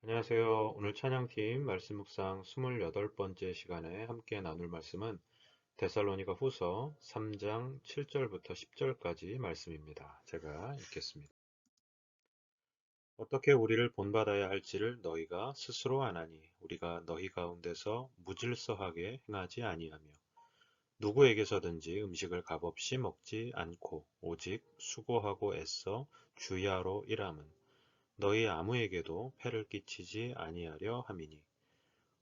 안녕하세요. 오늘 찬양팀 말씀 묵상 28번째 시간에 함께 나눌 말씀은 데살로니가 후서 3장 7절부터 10절까지 말씀입니다. 제가 읽겠습니다. 어떻게 우리를 본받아야 할지를 너희가 스스로 아나니 우리가 너희 가운데서 무질서하게 행하지 아니하며 누구에게서든지 음식을 값없이 먹지 않고 오직 수고하고 애써 주야로 일함은 너희 아무에게도 폐를 끼치지 아니하려 함이니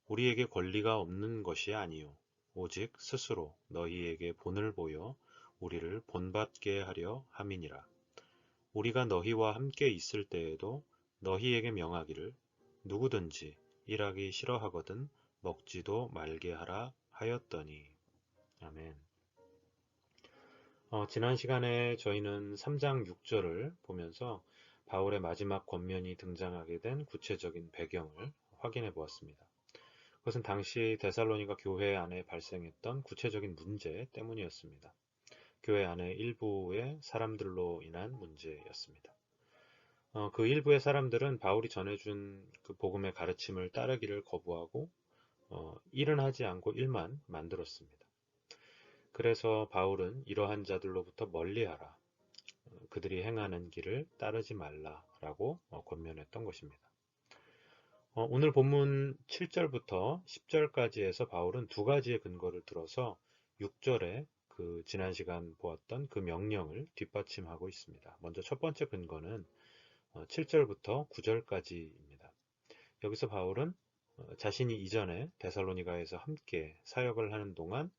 우리에게 권리가 없는 것이 아니요 오직 스스로 너희에게 본을 보여 우리를 본받게 하려 함이니라. 우리가 너희와 함께 있을 때에도 너희에게 명하기를 누구든지 일하기 싫어하거든 먹지도 말게 하라 하였더니. 아멘. 지난 시간에 저희는 3장 6절을 보면서 바울의 마지막 권면이 등장하게 된 구체적인 배경을 확인해 보았습니다. 그것은 당시 데살로니가 교회 안에 발생했던 구체적인 문제 때문이었습니다. 교회 안의 일부의 사람들로 인한 문제였습니다. 그 일부의 사람들은 바울이 전해준 그 복음의 가르침을 따르기를 거부하고 일은 하지 않고 일만 만들었습니다. 그래서 바울은 이러한 자들로부터 멀리하라. 그들이 행하는 길을 따르지 말라라고 권면했던 것입니다. 오늘 본문 7절부터 10절까지 해서 바울은 두 가지의 근거를 들어서 6절에 그 지난 시간 보았던 그 명령을 뒷받침하고 있습니다. 먼저 첫 번째 근거는 7절부터 9절까지입니다. 여기서 바울은 자신이 이전에 데살로니가에서 함께 사역을 하는 동안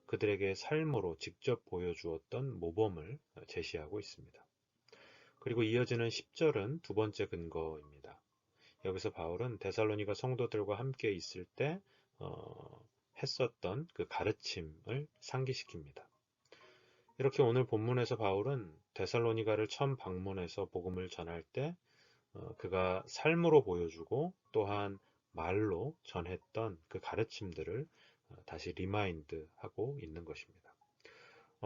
그들에게 삶으로 직접 보여주었던 모범을 제시하고 있습니다. 그리고 이어지는 10절은 두 번째 근거입니다. 여기서 바울은 데살로니가 성도들과 함께 있을 때 했었던 그 가르침을 상기시킵니다. 이렇게 오늘 본문에서 바울은 데살로니가를 처음 방문해서 복음을 전할 때 그가 삶으로 보여주고 또한 말로 전했던 그 가르침들을 다시 리마인드하고 있는 것입니다.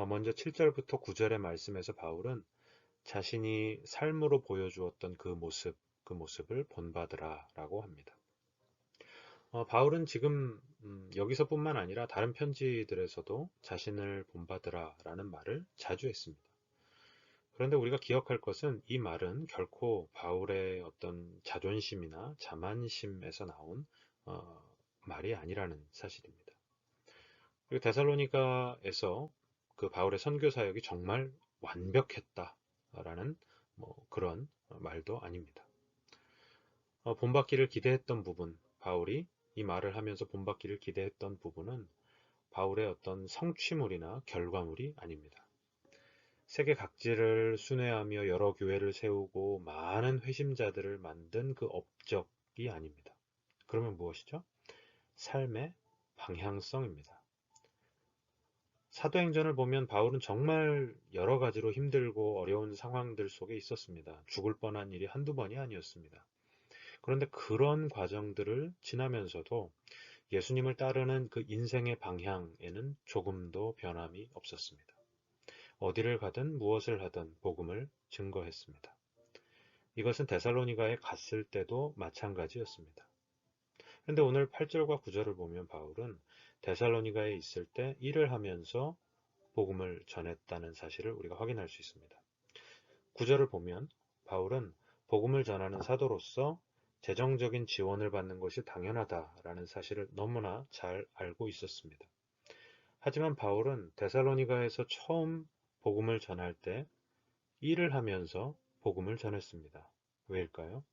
먼저 7절부터 9절의 말씀에서 바울은 자신이 삶으로 보여주었던 그 모습을 본받으라 라고 합니다. 바울은 지금 여기서뿐만 아니라 다른 편지들에서도 자신을 본받으라 라는 말을 자주 했습니다. 그런데 우리가 기억할 것은 이 말은 결코 바울의 어떤 자존심이나 자만심에서 나온 말이 아니라는 사실입니다. 그리고 데살로니가에서 그 바울의 선교 사역이 정말 완벽했다라는 그런 말도 아닙니다. 본받기를 기대했던 부분, 바울이 이 말을 하면서 본받기를 기대했던 부분은 바울의 어떤 성취물이나 결과물이 아닙니다. 세계 각지를 순회하며 여러 교회를 세우고 많은 회심자들을 만든 그 업적이 아닙니다. 그러면 무엇이죠? 삶의 방향성입니다. 사도행전을 보면 바울은 정말 여러 가지로 힘들고 어려운 상황들 속에 있었습니다. 죽을 뻔한 일이 한두 번이 아니었습니다. 그런데 그런 과정들을 지나면서도 예수님을 따르는 그 인생의 방향에는 조금도 변함이 없었습니다. 어디를 가든 무엇을 하든 복음을 증거했습니다. 이것은 데살로니가에 갔을 때도 마찬가지였습니다. 그런데 오늘 8절과 9절을 보면 바울은 데살로니가에 있을 때 일을 하면서 복음을 전했다는 사실을 우리가 확인할 수 있습니다. 9절을 보면 바울은 복음을 전하는 사도로서 재정적인 지원을 받는 것이 당연하다라는 사실을 너무나 잘 알고 있었습니다. 하지만 바울은 데살로니가에서 처음 복음을 전할 때 일을 하면서 복음을 전했습니다. 왜일까요?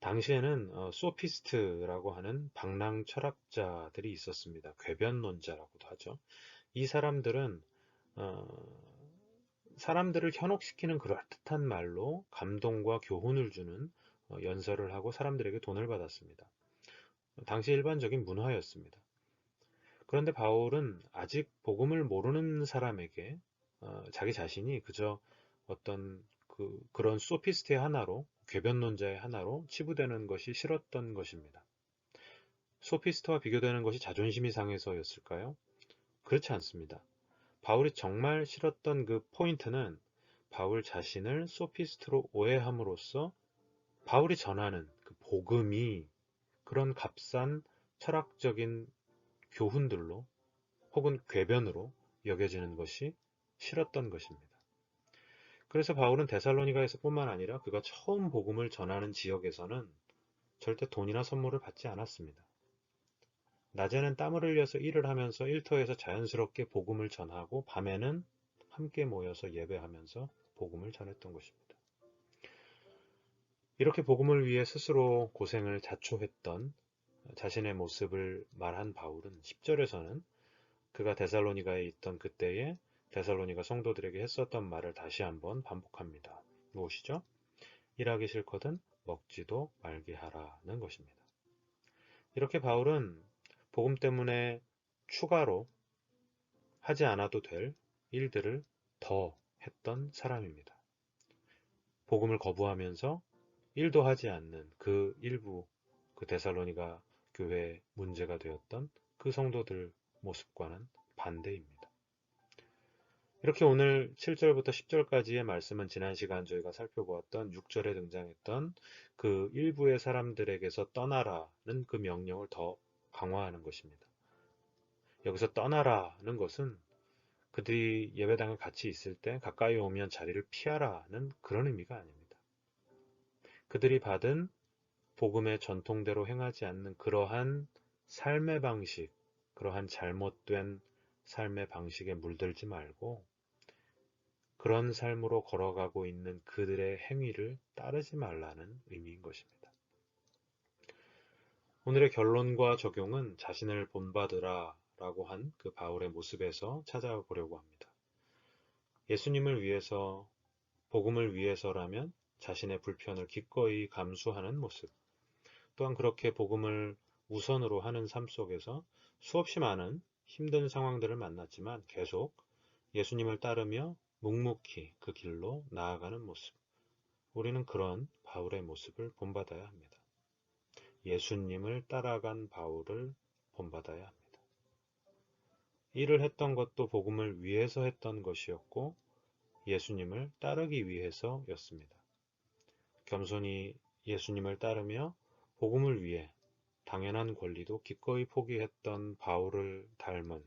당시에는 소피스트라고 하는 방랑 철학자들이 있었습니다. 궤변론자라고도 하죠. 이 사람들은 사람들을 현혹시키는 그럴듯한 말로 감동과 교훈을 주는 연설을 하고 사람들에게 돈을 받았습니다. 당시 일반적인 문화였습니다. 그런데 바울은 아직 복음을 모르는 사람에게 자기 자신이 그저 어떤 그런 소피스트의 하나로, 궤변론자의 하나로 치부되는 것이 싫었던 것입니다. 소피스트와 비교되는 것이 자존심이 상해서였을까요? 그렇지 않습니다. 바울이 정말 싫었던 그 포인트는 바울 자신을 소피스트로 오해함으로써 바울이 전하는 그 복음이 그런 값싼 철학적인 교훈들로 혹은 궤변으로 여겨지는 것이 싫었던 것입니다. 그래서 바울은 데살로니가에서 뿐만 아니라 그가 처음 복음을 전하는 지역에서는 절대 돈이나 선물을 받지 않았습니다. 낮에는 땀을 흘려서 일을 하면서 일터에서 자연스럽게 복음을 전하고 밤에는 함께 모여서 예배하면서 복음을 전했던 것입니다. 이렇게 복음을 위해 스스로 고생을 자초했던 자신의 모습을 말한 바울은 10절에서는 그가 데살로니가에 있던 그때에 데살로니가 성도들에게 했었던 말을 다시 한번 반복합니다. 무엇이죠? 일하기 싫거든 먹지도 말게 하라는 것입니다. 이렇게 바울은 복음 때문에 추가로 하지 않아도 될 일들을 더 했던 사람입니다. 복음을 거부하면서 일도 하지 않는 그 일부 그 데살로니가 교회의 문제가 되었던 그 성도들 모습과는 반대입니다. 이렇게 오늘 7절부터 10절까지의 말씀은 지난 시간 저희가 살펴보았던 6절에 등장했던 그 일부의 사람들에게서 떠나라는 그 명령을 더 강화하는 것입니다. 여기서 떠나라는 것은 그들이 예배당에 같이 있을 때 가까이 오면 자리를 피하라는 그런 의미가 아닙니다. 그들이 받은 복음의 전통대로 행하지 않는 그러한 삶의 방식, 그러한 잘못된 삶의 방식에 물들지 말고 그런 삶으로 걸어가고 있는 그들의 행위를 따르지 말라는 의미인 것입니다. 오늘의 결론과 적용은 자신을 본받으라 라고 한 그 바울의 모습에서 찾아보려고 합니다. 예수님을 위해서, 복음을 위해서라면 자신의 불편을 기꺼이 감수하는 모습, 또한 그렇게 복음을 우선으로 하는 삶 속에서 수없이 많은 힘든 상황들을 만났지만 계속 예수님을 따르며 묵묵히 그 길로 나아가는 모습. 우리는 그런 바울의 모습을 본받아야 합니다. 예수님을 따라간 바울을 본받아야 합니다. 일을 했던 것도 복음을 위해서 했던 것이었고 예수님을 따르기 위해서였습니다. 겸손히 예수님을 따르며 복음을 위해 당연한 권리도 기꺼이 포기했던 바울을 닮은,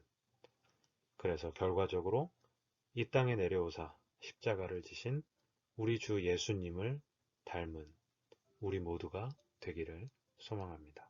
그래서 결과적으로 이 땅에 내려오사 십자가를 지신 우리 주 예수님을 닮은 우리 모두가 되기를 소망합니다.